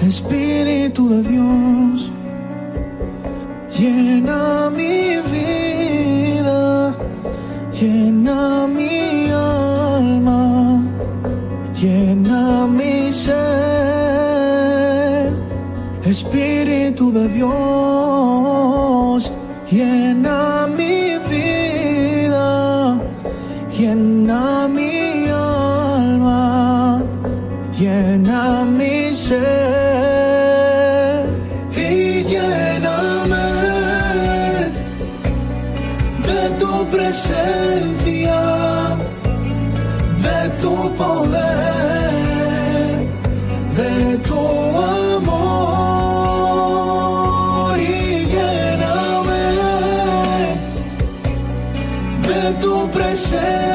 Espíritu de Dios, llena mi vida, llena mi alma, llena mi ser. Espíritu de Dios, llena mi vida, llena mi alma, llena mi ser. Y lléname de tu presencia, de tu poder, de tu amor. Y lléname de tu presencia,